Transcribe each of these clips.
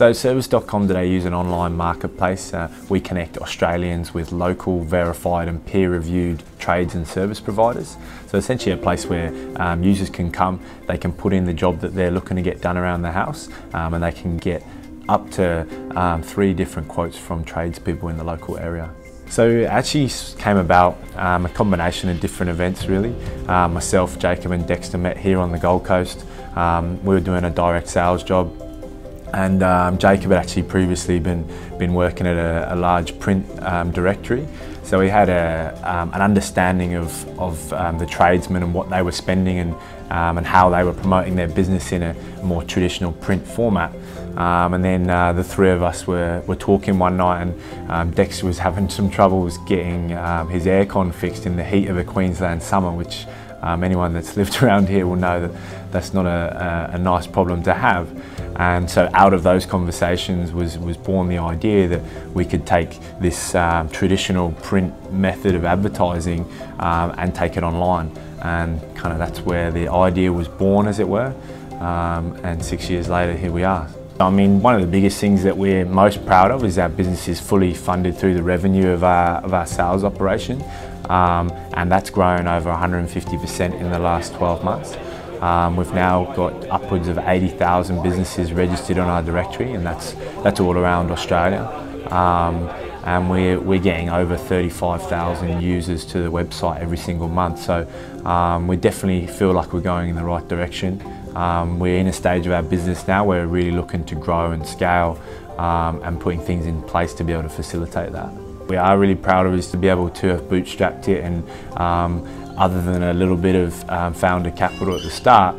So Service.com today use an online marketplace. We connect Australians with local, verified and peer-reviewed trades and service providers. So essentially a place where users can come, they can put in the job that they're looking to get done around the house, and they can get up to 3 different quotes from tradespeople in the local area. So it actually came about a combination of different events really. Myself, Jacob and Dexter met here on the Gold Coast. We were doing a direct sales job, and Jacob had actually previously been working at a large print directory. So he had an understanding of the tradesmen and what they were spending and how they were promoting their business in a more traditional print format. And then the 3 of us were talking one night, and Dexter was having some troubles getting his aircon fixed in the heat of a Queensland summer, which anyone that's lived around here will know that that's not a nice problem to have. And so out of those conversations was born the idea that we could take this traditional print method of advertising and take it online. And kind of that's where the idea was born, as it were. And 6 years later, here we are. I mean, one of the biggest things that we're most proud of is our business is fully funded through the revenue of our sales operation, and that's grown over 150% in the last 12 months. We've now got upwards of 80,000 businesses registered on our directory, and that's all around Australia. And we're getting over 35,000 users to the website every single month. So we definitely feel like we're going in the right direction. We're in a stage of our business now where we're really looking to grow and scale and putting things in place to be able to facilitate that. We are really proud of us to be able to have bootstrapped it, and other than a little bit of founder capital at the start,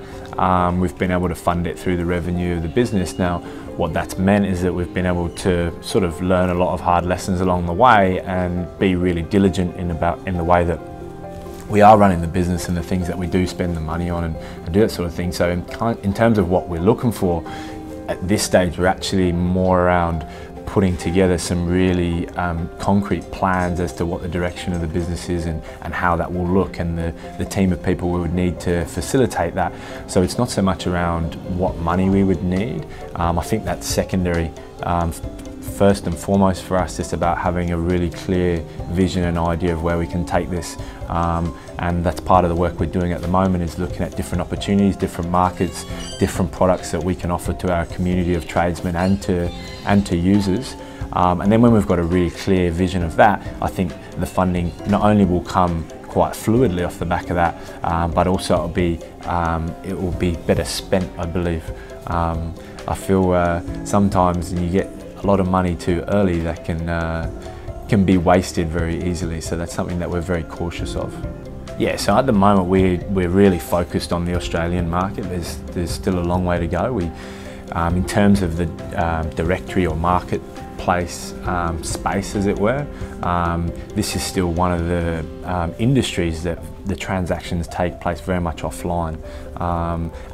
we've been able to fund it through the revenue of the business. Now, what that's meant is that we've been able to sort of learn a lot of hard lessons along the way and be really diligent in the way that we are running the business and the things that we do spend the money on and do that sort of thing. So in terms of what we're looking for, at this stage we're actually more around putting together some really concrete plans as to what the direction of the business is and how that will look, and the team of people we would need to facilitate that. So it's not so much around what money we would need. I think that's secondary. First and foremost for us, it's about having a really clear vision and idea of where we can take this, and that's part of the work we're doing at the moment, is looking at different opportunities, different markets, different products that we can offer to our community of tradesmen and to users. And then when we've got a really clear vision of that, I think the funding not only will come quite fluidly off the back of that, but also it will be better spent, I believe. I feel sometimes you get a lot of money too early that can be wasted very easily, so that's something that we're very cautious of. Yeah, so at the moment we're really focused on the Australian market. There's still a long way to go. In terms of the directory or marketplace space, as it were, this is still one of the industries that the transactions take place very much offline,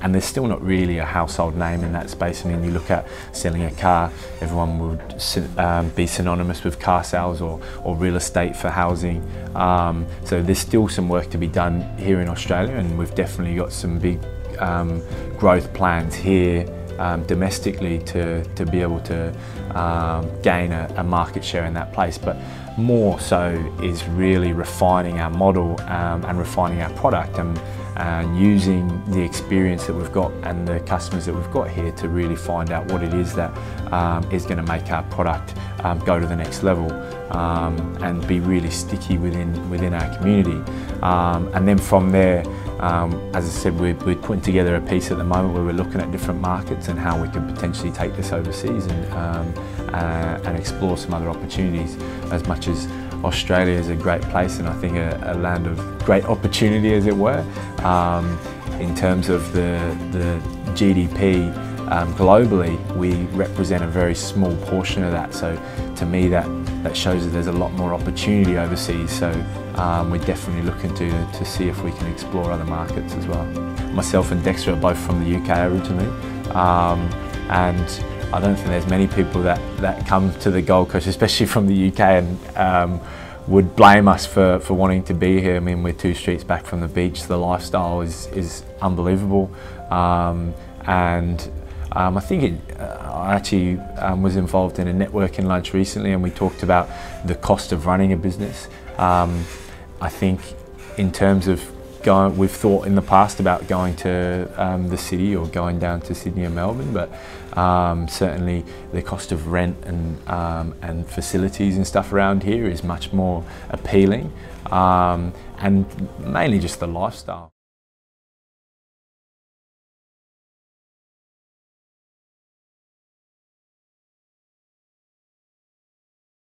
and there's still not really a household name in that space. I mean, you look at selling a car, everyone would be synonymous with car sales or real estate for housing. So there's still some work to be done here in Australia, and we've definitely got some big growth plans here domestically to be able to gain a market share in that place. But more so is really refining our model and refining our product and using the experience that we've got and the customers that we've got here to really find out what it is that is going to make our product go to the next level and be really sticky within our community. And then from there, as I said, we're putting together a piece at the moment where we're looking at different markets and how we can potentially take this overseas and explore some other opportunities. As much as Australia is a great place and I think a land of great opportunity, as it were, in terms of the GDP globally, we represent a very small portion of that. So to me, that shows that there's a lot more opportunity overseas. So we're definitely looking to see if we can explore other markets as well. Myself and Dexter are both from the UK originally, and I don't think there's many people that come to the Gold Coast, especially from the UK, and would blame us for wanting to be here. I mean, we're 2 streets back from the beach. The lifestyle is unbelievable, and I think I actually was involved in a networking lunch recently, and we talked about the cost of running a business. I think in terms of we've thought in the past about going to the city or going down to Sydney or Melbourne, but certainly the cost of rent and facilities and stuff around here is much more appealing, and mainly just the lifestyle.